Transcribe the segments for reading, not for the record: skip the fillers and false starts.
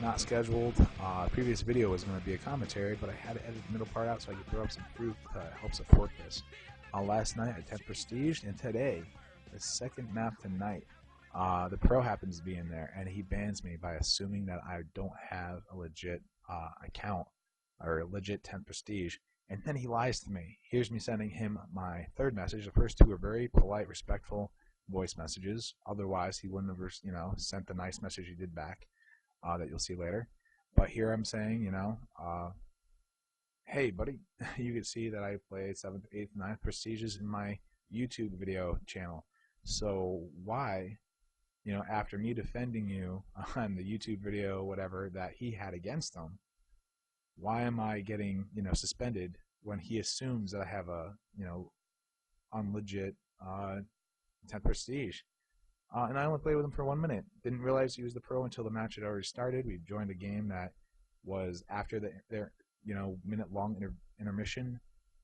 not scheduled. Previous video was going to be a commentary, but I had to edit the middle part out so I could throw up some proof to help support this. Last night I 10 prestige, and today, the second map tonight, the pro happens to be in there, and he bans me by assuming that I don't have a legit account or a legit 10 prestige. And then he lies to me. Here's me sending him my third message. The first two are very polite, respectful voice messages. Otherwise, he wouldn't have, sent the nice message he did back that you'll see later. But here I'm saying, hey, buddy, you can see that I played 7th, 8th, 9th prestiges in my YouTube video channel. So why, after me defending you on the YouTube video, whatever, that he had against him, why am I getting, suspended when he assumes that I have a, unlegit 10th prestige? And I only played with him for 1 minute. Didn't realize he was the pro until the match had already started. We joined a game that was after their minute-long intermission.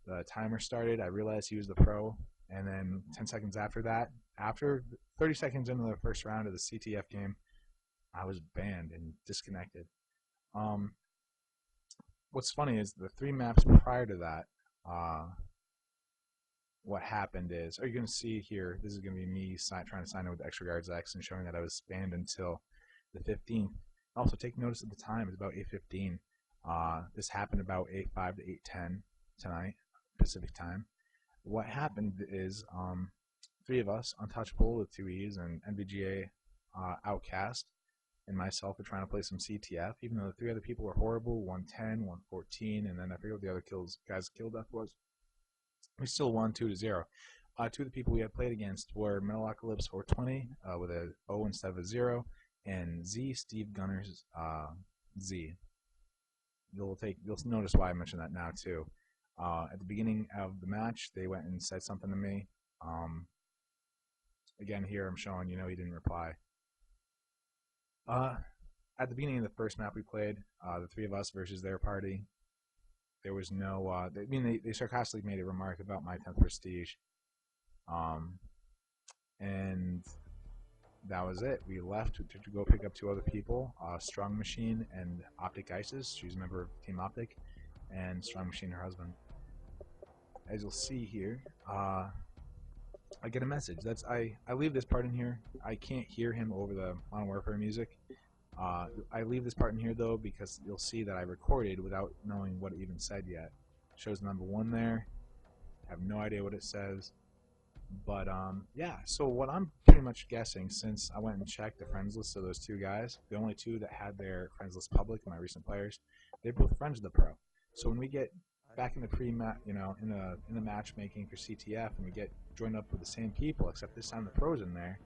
The timer started. I realized he was the pro, and then 10 seconds after that, after 30 seconds into the first round of the CTF game, I was banned and disconnected. What's funny is the 3 maps prior to that, what happened is, you're going to see here, this is going to be me trying to sign in with Extra Guards X and showing that I was banned until the 15th. Also, take notice of the time. It's about 8:15. This happened about 8:05 to 8:10 tonight, Pacific time. What happened is 3 of us, Untouchable with 2 E's and NVGA Outcast, and myself were trying to play some CTF, even though the 3 other people were horrible, 110, 114, and then I forget what the other guys' kill death was. We still won 2-0. 2 of the people we had played against were Metalocalypse 420 with a O instead of a 0, and Steve Gunner's Z. You'll notice why I mentioned that now too. At the beginning of the match, they went and said something to me. Again, here I'm showing, he didn't reply. At the beginning of the first map we played, the 3 of us versus their party, there was no, they sarcastically made a remark about my 10th prestige. And that was it. We left to go pick up 2 other people, Strong Machine and Optic Isis. She's a member of Team Optic, and Strong Machine, her husband. As you'll see here, I get a message. I leave this part in here. I can't hear him over the Modern Warfare music. I leave this part in here though because you'll see that I recorded without knowing what it even said yet. It shows number 1 there. I have no idea what it says. But yeah, so what I'm pretty much guessing, since I went and checked the friends list of those 2 guys, the only 2 that had their friends list public, my recent players, they're both friends of the pro. So when we get back in the pre-match, in the matchmaking for CTF, and we get joined up with the same people, except this time the pros in there,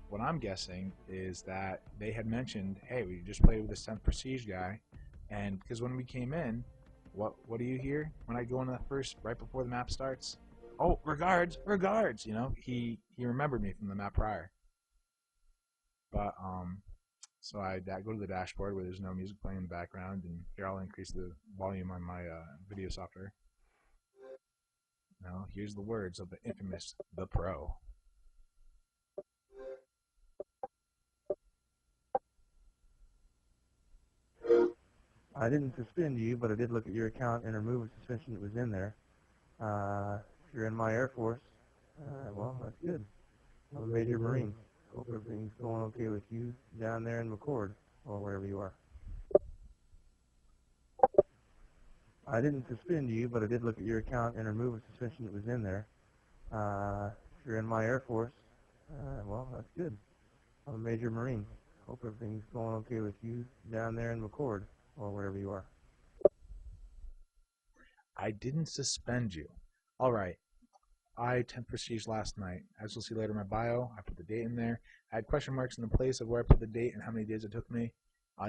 what I'm guessing is that they had mentioned, hey, we just played with this 10th prestige guy, and because when we came in, what do you hear when I go into that first, right before the map starts? Oh, regards, he remembered me from the map prior. But so I go to the dashboard where there's no music playing in the background, and here I'll increase the volume on my video software. Now here's the words of the infamous The Pro. I didn't suspend you, but I did look at your account and remove a suspension that was in there. If you're in my Air Force, well, that's good. I'm a Major Marine. Hope everything's going okay with you down there in McCord, or wherever you are. I didn't suspend you, but I did look at your account and remove a suspension that was in there. If you're in my Air Force, well, that's good. I'm a Major Marine. Hope everything's going okay with you down there in McCord, or wherever you are. I didn't suspend you. Alright. I 10th prestige last night. As you'll see later in my bio, I put the date in there. I had question marks in the place of where I put the date and how many days it took me,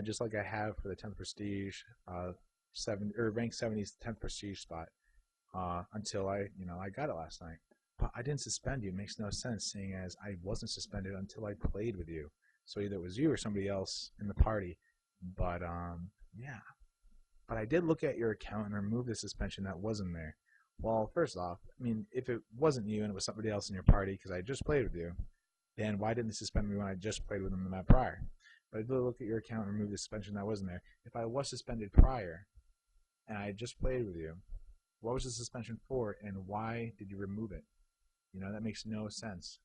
just like I have for the 10th prestige, rank 70's 10th prestige spot, until I got it last night. But I didn't suspend you. It makes no sense, seeing as I wasn't suspended until I played with you. So either it was you or somebody else in the party. But yeah. But I did look at your account and remove the suspension that wasn't there. Well, first off, if it wasn't you and it was somebody else in your party, because I just played with you, then why didn't they suspend me when I just played with them the map prior? But I did look at your account and remove the suspension that wasn't there. If I was suspended prior and I just played with you, what was the suspension for, and why did you remove it? You know, that makes no sense.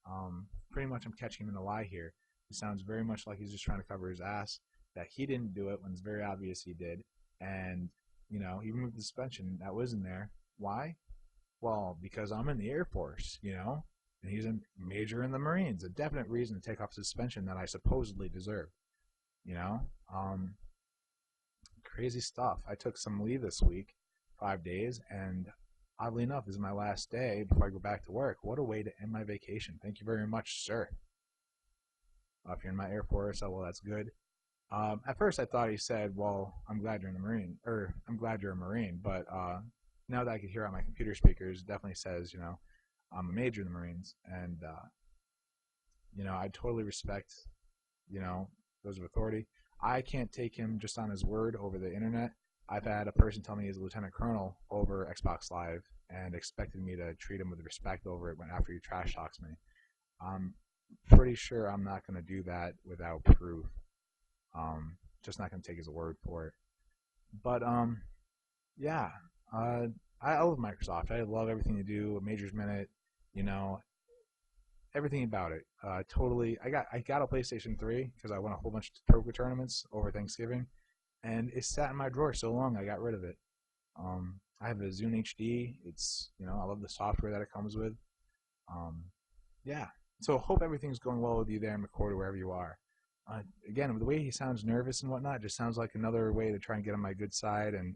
Pretty much I'm catching him in a lie here. It sounds very much like he's just trying to cover his ass, that he didn't do it when it's very obvious he did. And, you know, he removed the suspension that wasn't there. Why? Well, because I'm in the Air Force, you know, and he's a major in the Marines. A definite reason to take off suspension that I supposedly deserve, you know. Crazy stuff. I took some leave this week, 5 days, and oddly enough, this is my last day before I go back to work. What a way to end my vacation. Thank you very much, sir. If you're in my Air Force, oh, well, that's good. At first, I thought he said, well, I'm glad you're in the Marine, or I'm glad you're a Marine, but now that I can hear on my computer speakers, it definitely says, you know, I'm a major in the Marines, and, you know, I totally respect, you know, those of authority. I can't take him just on his word over the internet. I've had a person tell me he's a lieutenant colonel over Xbox Live and expected me to treat him with respect over it when after he trash talks me. I'm pretty sure I'm not going to do that without proof. Just not going to take his word for it. But yeah, I love Microsoft. I love everything they do. A Major's Minute, you know, everything about it. Totally. I got a PlayStation 3 because I won a whole bunch of poker tournaments over Thanksgiving, and it sat in my drawer so long I got rid of it. I have a Zune HD. It's, you know, I love the software that it comes with. Yeah. So hope everything's going well with you there in McCord or wherever you are. Again, the way he sounds nervous and whatnot just sounds like another way to try and get on my good side, and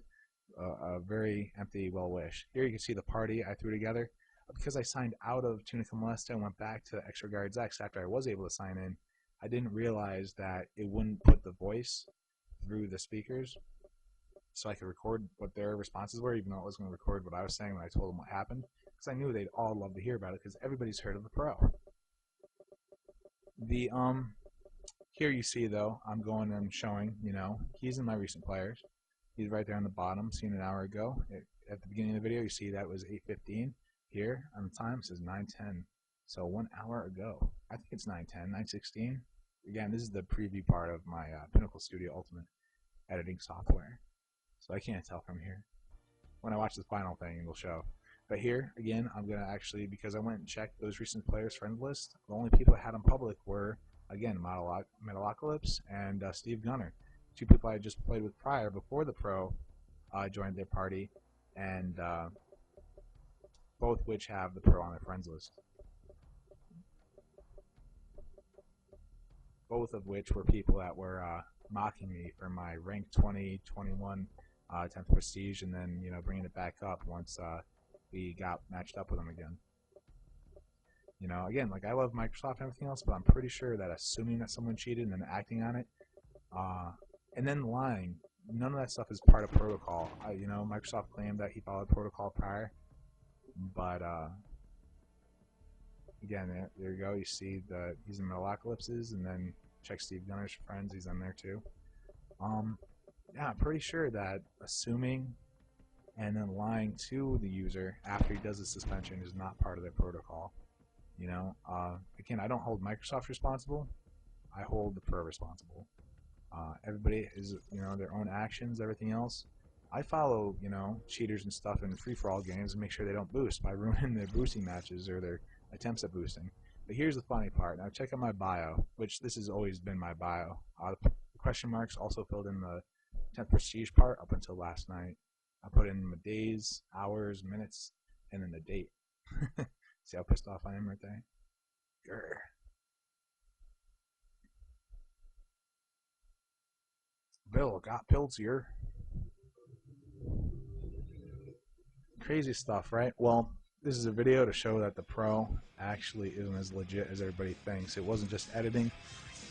a very empty well wish. Here you can see the party I threw together. Because I signed out of Tunica Molesta and went back to Extra Guards X after I was able to sign in, I didn't realize that it wouldn't put the voice through the speakers so I could record what their responses were, even though I was going to record what I was saying when I told them what happened, because I knew they'd all love to hear about it because everybody's heard of the Pro. The here you see though, I'm going and showing, you know, he's in my recent players. He's right there on the bottom, seen an hour ago. At the beginning of the video, you see that was 8:15. Here on the time it says 9:10, so 1 hour ago. I think it's 9:10, 9:16. Again, this is the preview part of my Pinnacle Studio Ultimate editing software, so I can't tell from here. When I watch the final thing, it'll show. But here, again, I'm gonna actually, because I went and checked those recent players' friend list, the only people I had in public were, again, Metalocalypse and Steve Gunner, two people I just played with prior before the Pro joined their party, and both which have the Pro on their friends list. Both of which were people that were mocking me for my rank 20, 21, 10th prestige, and then, you know, bringing it back up once we got matched up with them again. You know, again, like, I love Microsoft and everything else, but I'm pretty sure that assuming that someone cheated and then acting on it, and then lying, none of that stuff is part of protocol. You know, Microsoft claimed that he followed protocol prior. But again, there you go. You see that he's in Metalocalypses, and then check Steve Gunner's friends. He's on there too. Yeah, I'm pretty sure that assuming and then lying to the user after he does the suspension is not part of their protocol. You know, again, I don't hold Microsoft responsible. I hold the Pro responsible. Everybody is, you know, their own actions, everything else. I follow, you know, cheaters and stuff in free-for-all games and make sure they don't boost by ruining their boosting matches or their attempts at boosting. But here's the funny part. Now check out my bio, which this has always been my bio. The question marks also filled in the 10th prestige part up until last night. I put in my days, hours, minutes, and then the date. See how pissed off I am right there? Grr. Bill got Piltzier. Crazy stuff, right? Well, this is a video to show that the Pro actually isn't as legit as everybody thinks. It wasn't just editing.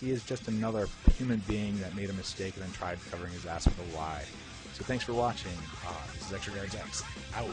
He is just another human being that made a mistake and then tried covering his ass with a lie. So thanks for watching. This is Extra Guards X. Out.